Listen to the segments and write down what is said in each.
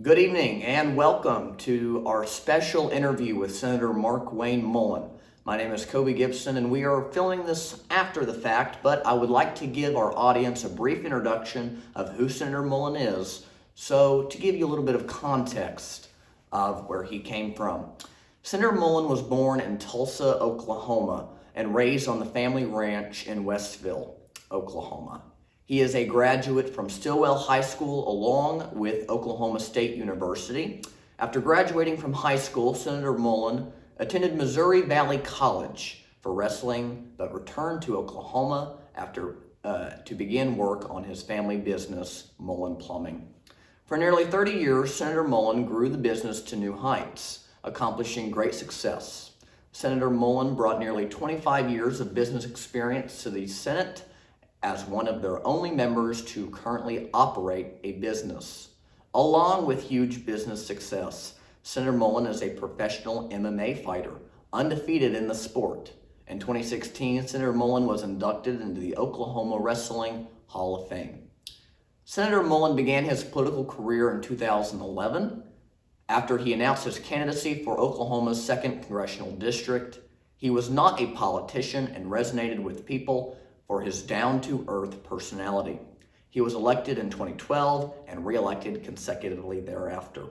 Good evening and welcome to our special interview with Senator Markwayne Mullin. My name is Kobe Gibson and we are filming this after the fact, but I would like to give our audience a brief introduction of who Senator Mullin is, so to give you a little bit of context of where he came from. Senator Mullin was born in Tulsa, Oklahoma, and raised on the family ranch in Westville, Oklahoma. He is a graduate from Stillwell High School along with Oklahoma State University. After graduating from high school, Senator Mullin attended Missouri Valley College for wrestling, but returned to Oklahoma after to begin work on his family business, Mullin Plumbing. For nearly 30 years, Senator Mullin grew the business to new heights, accomplishing great success. Senator Mullin brought nearly 25 years of business experience to the Senate as one of their only members to currently operate a business. Along with huge business success, Senator Mullin is a professional MMA fighter, undefeated in the sport. In 2016, Senator Mullin was inducted into the Oklahoma Wrestling Hall of Fame. Senator Mullin began his political career in 2011 after he announced his candidacy for Oklahoma's 2nd Congressional District. He was not a politician and resonated with people for his down-to-earth personality. He was elected in 2012 and re-elected consecutively thereafter.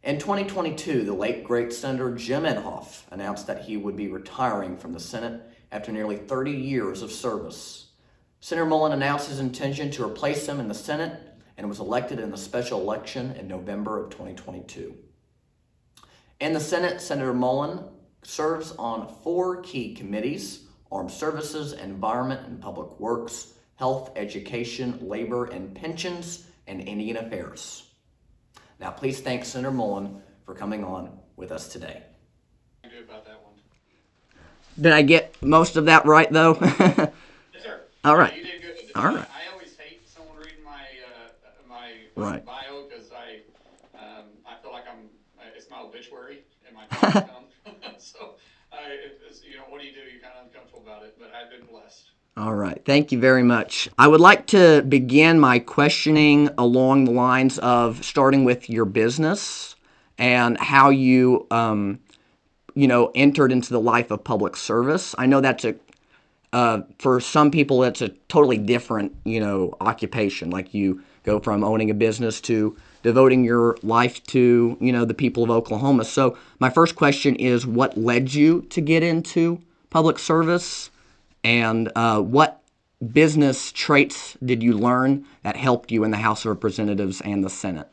In 2022, the late great Senator Jim Inhofe announced that he would be retiring from the Senate after nearly 30 years of service. Senator Mullin announced his intention to replace him in the Senate and was elected in the special election in November of 2022. In the Senate, Senator Mullin serves on 4 key committees: Armed Services, Environment and Public Works, Health, Education, Labor and Pensions, and Indian Affairs. Now, please thank Senator Mullin for coming on with us today. Do about that one. Did I get most of that right, though? Yes, sir. All right. You did good. All right. I always hate someone reading my Right. bio because I feel like it's my obituary and my time come. So what do? You're kind of uncomfortable about it, but I've been blessed. All right. Thank you very much. I would like to begin my questioning along the lines of starting with your business and how you, entered into the life of public service. I know that's for some people, it's a totally different, occupation. Like you go from owning a business to devoting your life to, the people of Oklahoma. So my first question is, what led you to get into public service? And what business traits did you learn that helped you in the House of Representatives and the Senate?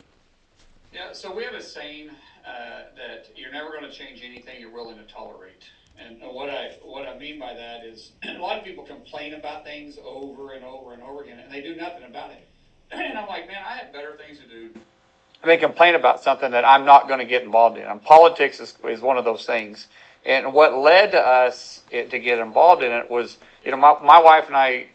Yeah, so we have a saying that you're never going to change anything you're willing to tolerate. And what I mean by that is a lot of people complain about things over and over and over again, and they do nothing about it. And I'm like, man, I have better things to do. They complain about something that I'm not going to get involved in. And politics is one of those things. And what led to us to get involved in it was, my wife and I,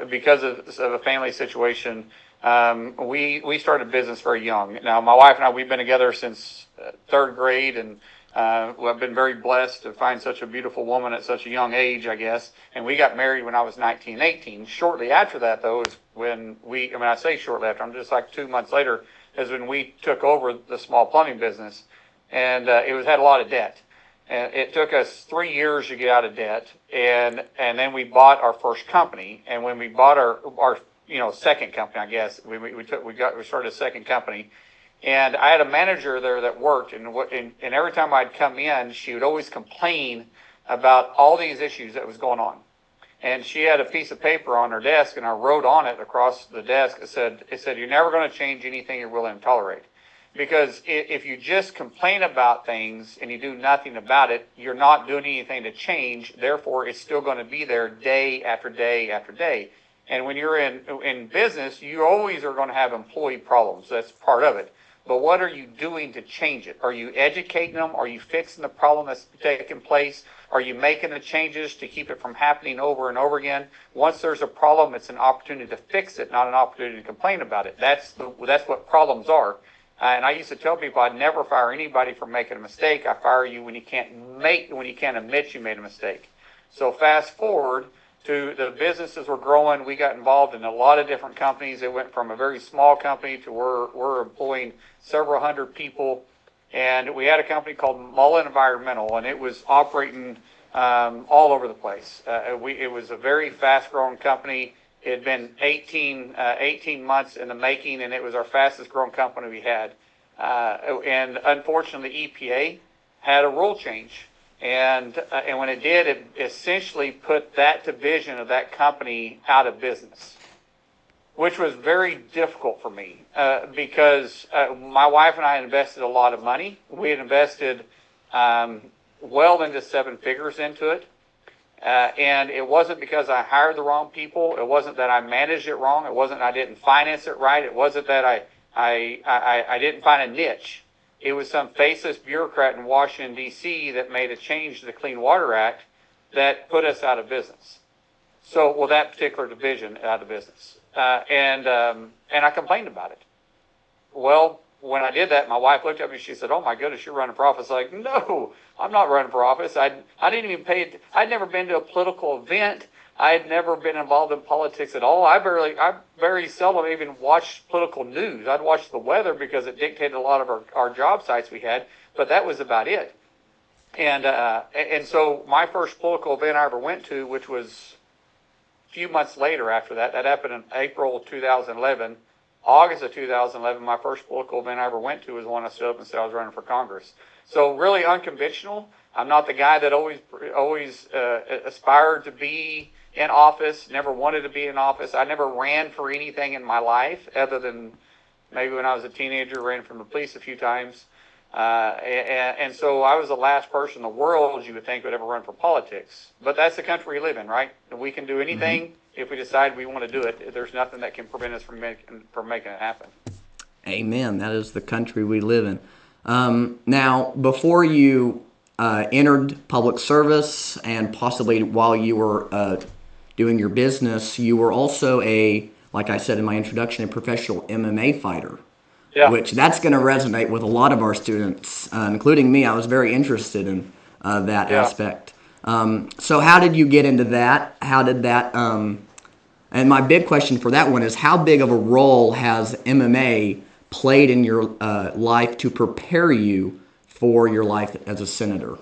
because of a family situation, we started business very young. Now, my wife and I, we've been together since 3rd grade, and I've been very blessed to find such a beautiful woman at such a young age, I guess. And we got married when I was 19, 18. Shortly after that, though, is when I say shortly after, I'm just like 2 months later, is when we took over the small plumbing business. And it had a lot of debt. And it took us 3 years to get out of debt, and then we bought our first company. And when we bought our second company, I guess we started a second company, and I had a manager there that worked, and every time I'd come in, she would always complain about all these issues that was going on. And she had a piece of paper on her desk, and I wrote on it across the desk. It said, "You're never going to change anything you're willing to tolerate." Because if you just complain about things and you do nothing about it, you're not doing anything to change. Therefore, it's still going to be there day after day after day. And when you're in business, you always are going to have employee problems. That's part of it. But what are you doing to change it? Are you educating them? Are you fixing the problem that's taking place? Are you making the changes to keep it from happening over and over again? Once there's a problem, it's an opportunity to fix it, not an opportunity to complain about it. That's what problems are. And I used to tell people I'd never fire anybody for making a mistake. I fire you when you can't admit you made a mistake. So fast forward, to the businesses were growing. We got involved in a lot of different companies. It went from a very small company to we're employing several hundred people. And we had a company called Mullin Environmental, and it was operating all over the place. It was a very fast-growing company. It had been 18 months in the making, and it was our fastest-growing company we had. And unfortunately, EPA had a rule change. And when it did, it essentially put that division of that company out of business, which was very difficult for me because my wife and I had invested a lot of money. We had invested well into 7 figures into it. And it wasn't because I hired the wrong people. It wasn't that I managed it wrong. It wasn't I didn't finance it right. It wasn't that I didn't find a niche. It was some faceless bureaucrat in Washington, D.C. that made a change to the Clean Water Act that put us out of business. So, that particular division out of business. And I complained about it. Well, when I did that, my wife looked at me and she said, "Oh my goodness, you're running for office." Like, no, I'm not running for office. I didn't even pay it. I'd never been to a political event. I had never been involved in politics at all. I very seldom even watched political news. I'd watch the weather because it dictated a lot of our job sites we had, but that was about it. And so my first political event I ever went to, which was a few months later after that happened in April of 2011. August of 2011, my first political event I ever went to was one I stood up and said I was running for Congress. So really unconventional. I'm not the guy that always aspired to be in office, never wanted to be in office. I never ran for anything in my life other than maybe when I was a teenager, ran from the police a few times. And so I was the last person in the world you would think would ever run for politics. But that's the country we live in, right? We can do anything if we decide we want to do it. There's nothing that can prevent us from making it happen. Amen. That is the country we live in. Now, before you entered public service and possibly while you were doing your business, you were also like I said in my introduction, a professional MMA fighter. Yeah. Which that's going to resonate with a lot of our students, including me. I was very interested in that aspect. So how did you get into that? How did that, and my big question for that one is, how big of a role has MMA played in your life to prepare you for your life as a senator?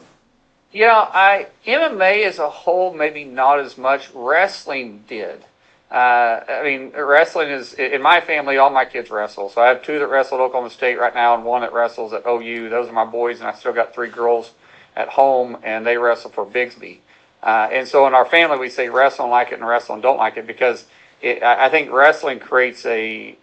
Yeah, MMA as a whole, maybe not as much. Wrestling did. Wrestling is, in my family, all my kids wrestle. So I have 2 that wrestle at Oklahoma State right now and 1 that wrestles at OU. Those are my boys, and I still got 3 girls at home, and they wrestle for Bigsby. And so in our family, we say wrestle and like it and wrestle and don't like it because I think wrestling creates it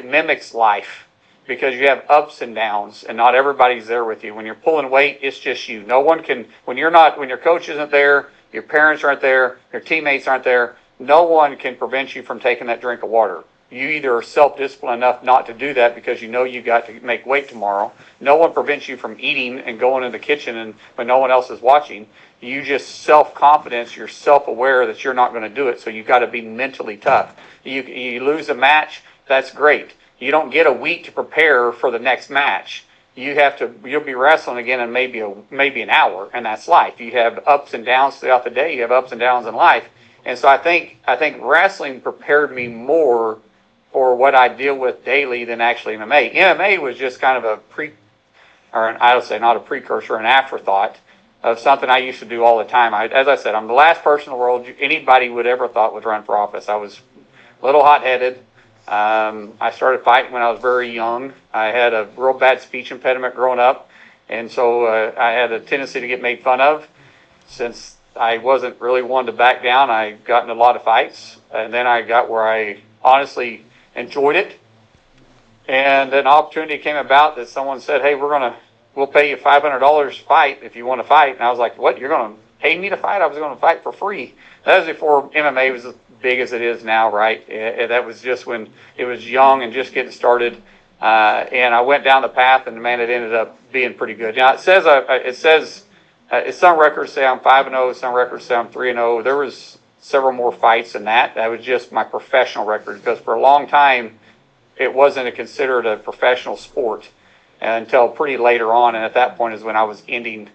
mimics life because you have ups and downs, and not everybody's there with you. When you're pulling weight, it's just you. No one can, when your coach isn't there, your parents aren't there, your teammates aren't there, no one can prevent you from taking that drink of water. You either are self-disciplined enough not to do that because you know you got to make weight tomorrow. No one prevents you from eating and going in the kitchen and when no one else is watching. You just self-confidence, you're self-aware that you're not going to do it, so you got to be mentally tough. You lose a match, that's great. You don't get a week to prepare for the next match. You'll be wrestling again in maybe an hour, and that's life. You have ups and downs throughout the day. You have ups and downs in life. And so I think wrestling prepared me more for what I deal with daily than actually MMA. MMA was just kind of I would say not a precursor, an afterthought of something I used to do all the time. As I said, I'm the last person in the world anybody would ever thought would run for office. I was a little hot-headed. I started fighting when I was very young. I had a real bad speech impediment growing up, and so I had a tendency to get made fun of. Since I wasn't really one to back down, I got in a lot of fights, and then I got where I honestly enjoyed it. And an opportunity came about that someone said, "Hey, we'll pay you $500 to fight if you want to fight." And I was like, "What? You're going to pay me to fight? I was going to fight for free." That was before MMA was big as it is now, right? That was just when it was young and just getting started. And I went down the path, and man, it ended up being pretty good. Now it says some records say I'm 5-0, some records say I'm 3-0. There was several more fights than that. That was just my professional record because for a long time it wasn't considered a professional sport until pretty later on, and at that point is when I was ending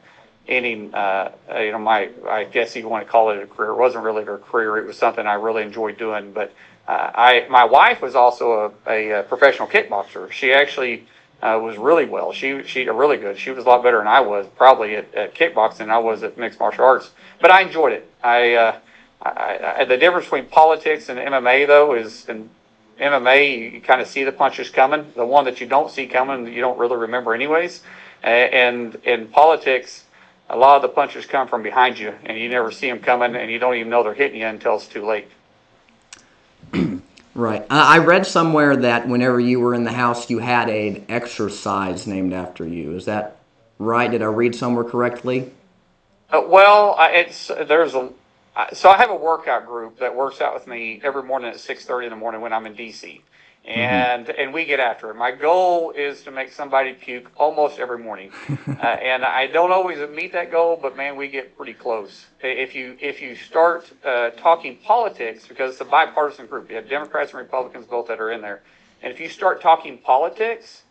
ending, I guess you want to call it a career. It wasn't really a career. It was something I really enjoyed doing. But my wife was also a professional kickboxer. She actually was really well. She really good. She was a lot better than I was probably at kickboxing than I was at mixed martial arts. But I enjoyed it. The difference between politics and MMA though is in MMA you kind of see the punches coming. The one that you don't see coming you don't really remember anyways. And in politics, a lot of the punches come from behind you, and you never see them coming, and you don't even know they're hitting you until it's too late. Right. I read somewhere that whenever you were in the house, you had an exercise named after you. Is that right? Did I read somewhere correctly? So I have a workout group that works out with me every morning at 6:30 in the morning when I'm in DC, and we get after it. My goal is to make somebody puke almost every morning, and I don't always meet that goal, but man, we get pretty close. If you start talking politics, because it's a bipartisan group, you have Democrats and Republicans both that are in there, and if you start talking politics,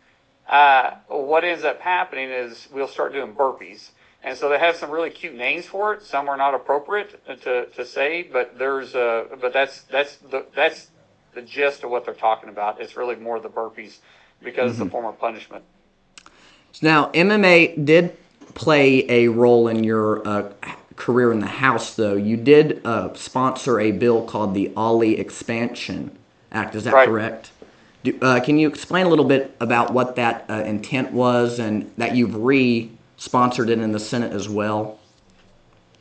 what ends up happening is we'll start doing burpees. And so they have some really cute names for it. Some are not appropriate to say, but that's the gist of what they're talking about. It's really more the burpees because it's a form of punishment. Now, MMA did play a role in your career in the House, though. You did sponsor a bill called the Ali Expansion Act. Is that Right. correct? Can you explain a little bit about what that intent was and that you've sponsored it in the Senate as well?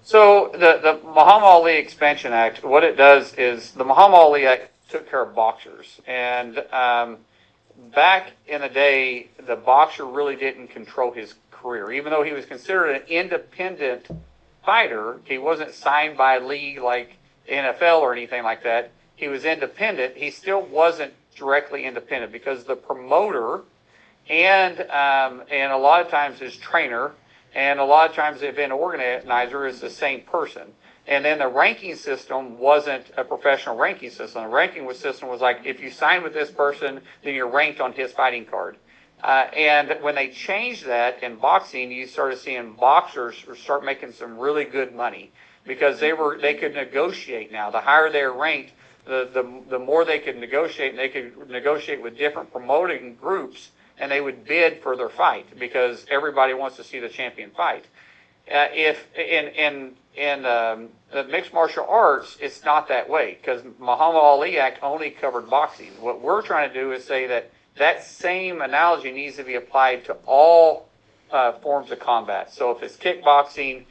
So the Muhammad Ali Expansion Act, what it does is the Muhammad Ali Act took care of boxers, and back in the day, the boxer really didn't control his career, even though he was considered an independent fighter. He wasn't signed by a league like NFL or anything like that. He was independent. He still wasn't directly independent because the promoter and a lot of times his trainer and a lot of times the event organizer is the same person. And then the ranking system wasn't a professional ranking system. The ranking system was like, if you sign with this person, then you're ranked on his fighting card. And when they changed that in boxing, you started seeing boxers start making some really good money because they could negotiate now. The higher they're ranked, the more they could negotiate, and they could negotiate with different promoting groups, and they would bid for their fight because everybody wants to see the champion fight. If in the mixed martial arts, it's not that way because Muhammad Ali Act only covered boxing. What we're trying to do is say that same analogy needs to be applied to all forms of combat. So if it's kickboxing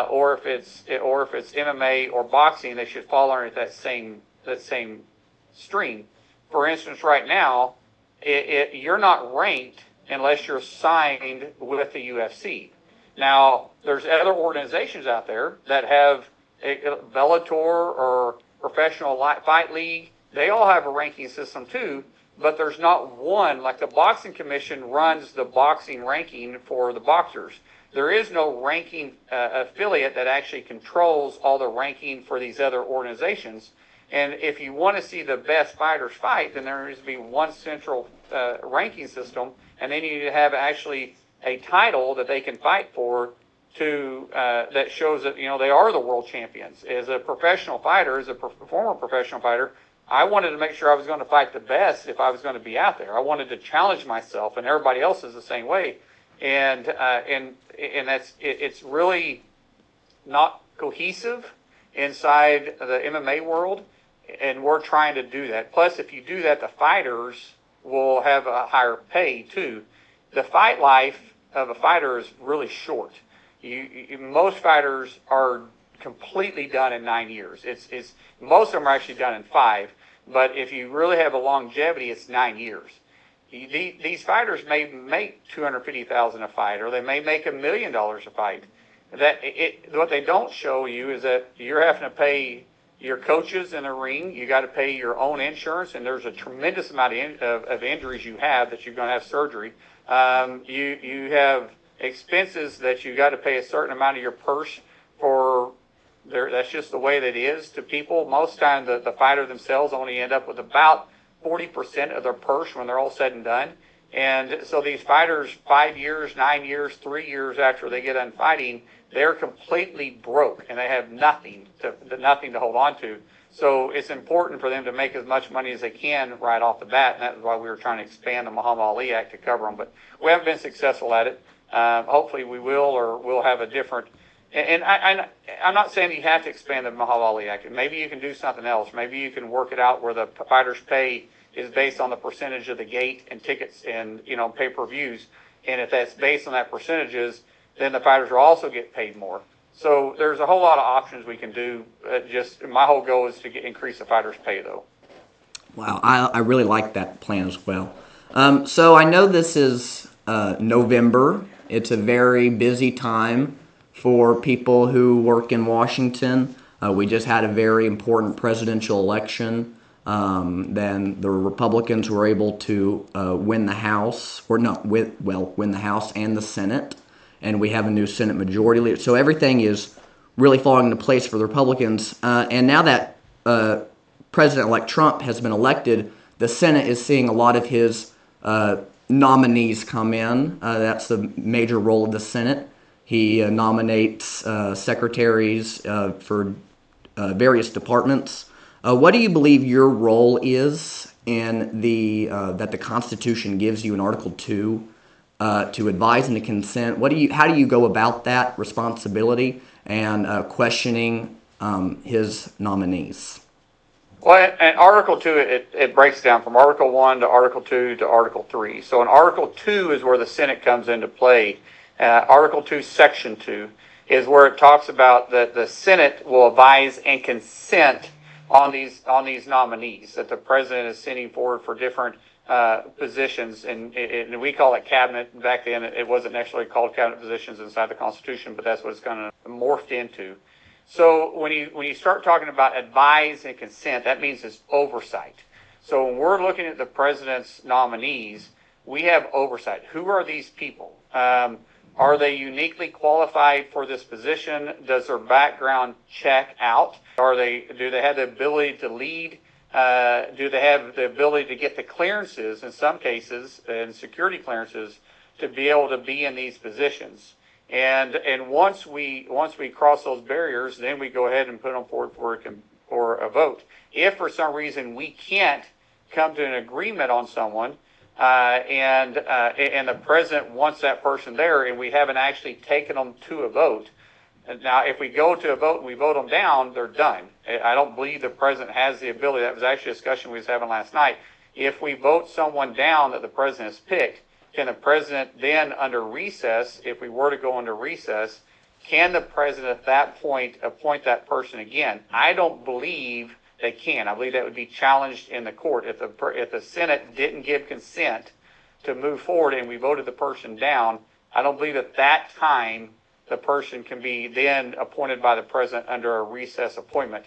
or if it's MMA or boxing, they should fall under that same stream. For instance, right now, you're not ranked unless you're signed with the UFC. Now, there's other organizations out there that have Bellator or Professional Fight League. They all have a ranking system too, but there's not one. Like the Boxing Commission runs the boxing ranking for the boxers. There is no ranking affiliate that actually controls all the ranking for these other organizations. And if you want to see the best fighters fight, then there needs to be one central ranking system, and then you need to have actually a title that they can fight for that shows that they are the world champions. As a professional fighter, as a former professional fighter, I wanted to make sure I was going to fight the best if I was going to be out there. I wanted to challenge myself, and everybody else is the same way. And it's really not cohesive inside the MMA world, and we're trying to do that. Plus, if you do that, the fighters will have a higher pay too. The fight life of a fighter is really short. Most fighters are completely done in 9 years. It's most of them are actually done in 5, but if you really have a longevity, it's 9 years. These fighters may make $250,000 a fight, or they may make $1 million a fight. What they don't show you is that you're having to pay your coaches in the ring. You got to pay your own insurance, and there's a tremendous amount of injuries you have that you're going to have surgery. You have expenses that you got to pay a certain amount of your purse for. That's just the way that it is to people. Most times the fighter themselves only end up with about 40% of their purse when they're all said and done. And so these fighters, 5 years, 9 years, 3 years after they get done fighting, they're completely broke and they have nothing to hold on to. So it's important for them to make as much money as they can right off the bat, and that's why we were trying to expand the Muhammad Ali Act to cover them. But we haven't been successful at it. Hopefully we will, or we'll have a different. And I'm not saying you have to expand the Muhammad Ali Act. Maybe you can do something else. Maybe you can work it out where the fighters' pay is based on the percentage of the gate and tickets and pay-per-views. And if that's based on that percentages, then the fighters will also get paid more. So there's a whole lot of options we can do. Just my whole goal is to increase the fighters' pay, though. Wow, I really like that plan as well. So I know this is November. It's a very busy time for people who work in Washington. We just had a very important presidential election. Then the Republicans were able to win the House, or no, win the House and the Senate. And we have a new Senate majority leader. So everything is really falling into place for the Republicans. And now that President-elect Trump has been elected, the Senate is seeing a lot of his nominees come in. That's the major role of the Senate. He nominates secretaries for various departments. What do you believe your role is in that the Constitution gives you in Article 2 to advise and to consent? How do you go about that responsibility and questioning his nominees? Well, in Article 2, it breaks down from Article 1 to Article 2 to Article 3. So in Article 2 is where the Senate comes into play. Article 2, Section 2 is where it talks about that the Senate will advise and consent on these nominees that the president is sending forward for different positions, and we call it cabinet. Back then, it wasn't necessarily called cabinet positions inside the Constitution, but that's what it's kind of morphed into. So when you start talking about advise and consent, that means it's oversight. So when we're looking at the president's nominees, we have oversight. Who are these people? Are they uniquely qualified for this position? Does their background check out? Do they have the ability to lead? Do they have the ability to get the clearances in some cases, and security clearances, to be able to be in these positions? And once we cross those barriers, then we go ahead and put them forward for a vote. If for some reason we can't come to an agreement on someone, and the president wants that person there, and we haven't actually taken them to a vote. Now, if we go to a vote and we vote them down, they're done. I don't believe the president has the ability. That was actually a discussion we was having last night. If we vote someone down that the president has picked, can the president then, under recess, if we were to go into recess, can the president at that point appoint that person again? I don't believe they can. I believe that would be challenged in the court. If the Senate didn't give consent to move forward and we voted the person down, I don't believe at that time the person can be then appointed by the president under a recess appointment.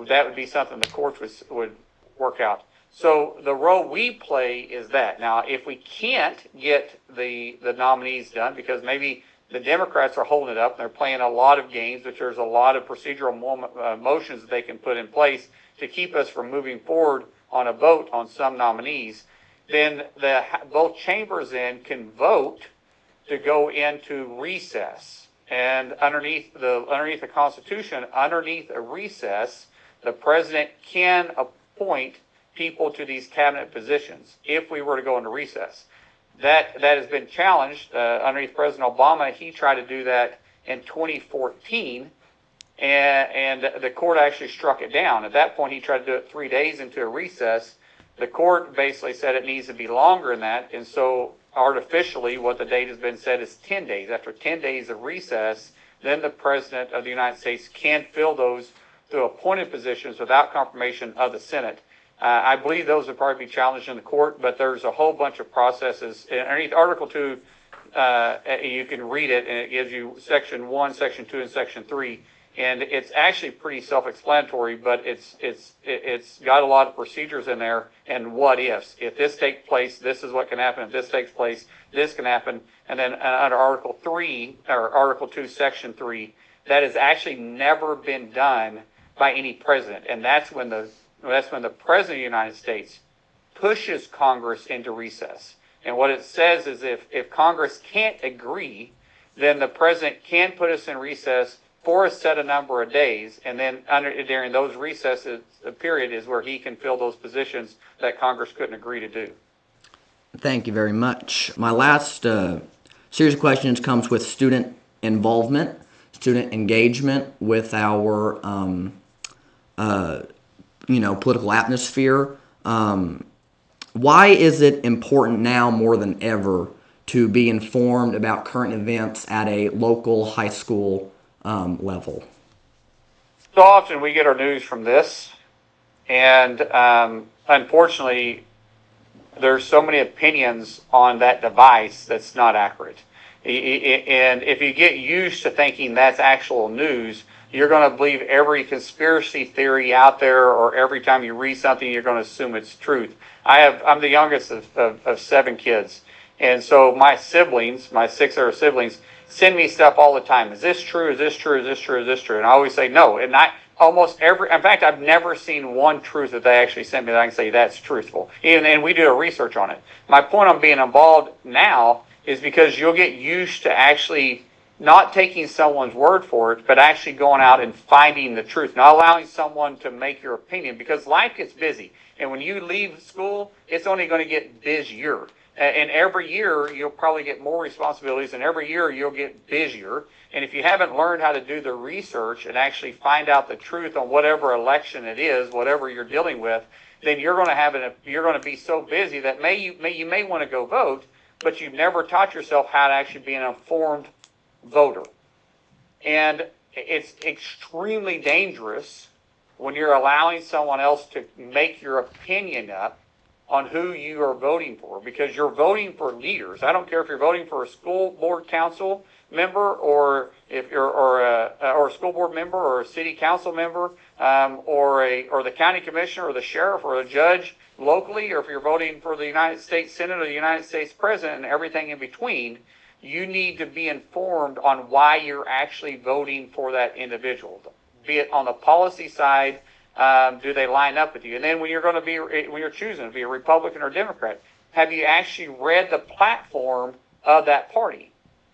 That would be something the courts would work out. So the role we play is that. Now, if we can't get the nominees done because maybe the Democrats are holding it up and they're playing a lot of games, which there's a lot of procedural motions that they can put in place to keep us from moving forward on a vote on some nominees, then both chambers then can vote to go into recess. And underneath the Constitution, underneath a recess, the president can appoint people to these cabinet positions if we were to go into recess. That has been challenged underneath President Obama. He tried to do that in 2014, and the court actually struck it down. At that point, he tried to do it 3 days into a recess. The court basically said it needs to be longer than that, and so artificially what the date has been said is 10 days. After 10 days of recess, then the President of the United States can fill those through appointed positions without confirmation of the Senate. I believe those would probably be challenged in the court, but there's a whole bunch of processes. Underneath Article 2, you can read it, and it gives you Section 1, Section 2, and Section 3. And it's actually pretty self-explanatory, but it's got a lot of procedures in there and what ifs. If this takes place, this is what can happen. If this takes place, this can happen. And then under Article 3, or Article 2, Section 3, that has actually never been done by any president. And that's when the President of the United States pushes Congress into recess. And what it says is if Congress can't agree, then the president can put us in recess for a set number of days, and then during those recesses, the period is where he can fill those positions that Congress couldn't agree to do. Thank you very much. My last series of questions comes with student involvement, student engagement with our political atmosphere. Why is it important now more than ever to be informed about current events at a local high school level? So often we get our news from this, and unfortunately, there's so many opinions on that device that's not accurate. And if you get used to thinking that's actual news, you're going to believe every conspiracy theory out there, or every time you read something, you're going to assume it's truth. I'm the youngest of 7 kids. And so my siblings, my 6 other siblings, send me stuff all the time. Is this true? Is this true? Is this true? Is this true? And I always say no. And in fact, I've never seen one truth that they actually sent me that I can say that's truthful. And we do a research on it. My point on being involved now is because you'll get used to actually not taking someone's word for it, but actually going out and finding the truth, not allowing someone to make your opinion, because life gets busy. And when you leave school, it's only going to get busier. And every year, you'll probably get more responsibilities, and every year you'll get busier. And if you haven't learned how to do the research and actually find out the truth on whatever election it is, whatever you're dealing with, then you're going to be so busy that you may want to go vote, but you've never taught yourself how to actually be an informed voter. And it's extremely dangerous when you're allowing someone else to make your opinion up on who you are voting for, because you're voting for leaders. I don't care if you're voting for a school board council member, or if you're or a school board member, or a city council member, or the county commissioner, or the sheriff, or a judge locally, or if you're voting for the United States Senate or the United States President, and everything in between. You need to be informed on why you're actually voting for that individual, be it on the policy side. Do they line up with you? And then when you're choosing to be a Republican or Democrat, have you actually read the platform of that party?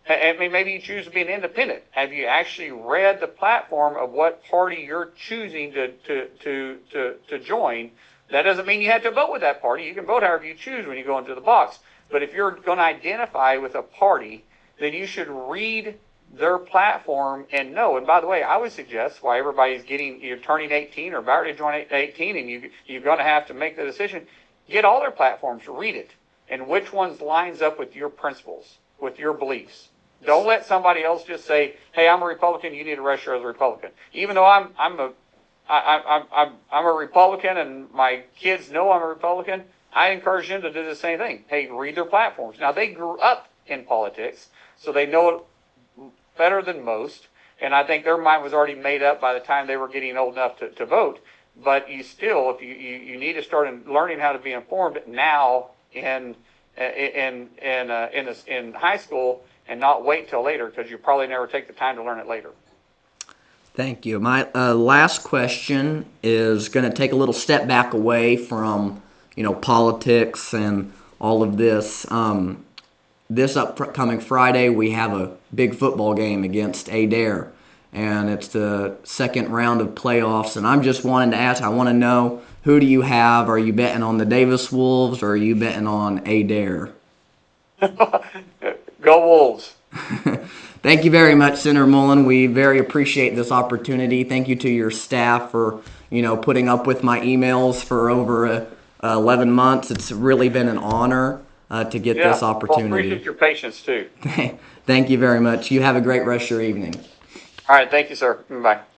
I mean, maybe you choose to be an independent. Have you actually read the platform of what party you're choosing to join? That doesn't mean you have to vote with that party. You can vote however you choose when you go into the box. But if you're going to identify with a party, then you should read their platform and know. And by the way, I would suggest, while you're turning 18 or about to join 18, and you're going to have to make the decision, get all their platforms, read it, and which ones lines up with your principles, with your beliefs. Don't let somebody else just say, "Hey, I'm a Republican. You need to register as a Republican." Even though I'm a Republican, and my kids know I'm a Republican, I encourage them to do the same thing. Hey, read their platforms. Now, they grew up in politics, so they know it better than most, and I think their mind was already made up by the time they were getting old enough to vote. But you still, if you need to start learning how to be informed now in high school, and not wait till later, because you probably never take the time to learn it later. Thank you. My last question is going to take a little step back away from politics and all of this. This upcoming Friday, we have a big football game against Adair, and it's the second round of playoffs. And I'm just wanting to ask, I want to know, who do you have? Are you betting on the Davis Wolves, or are you betting on Adair? Go Wolves. Thank you very much, Senator Mullin. We very appreciate this opportunity. Thank you to your staff for putting up with my emails for over 11 months. It's really been an honor to get this opportunity. Well, appreciate your patience too. Thank you very much. You have a great rest of your evening. All right, thank you, sir. Bye.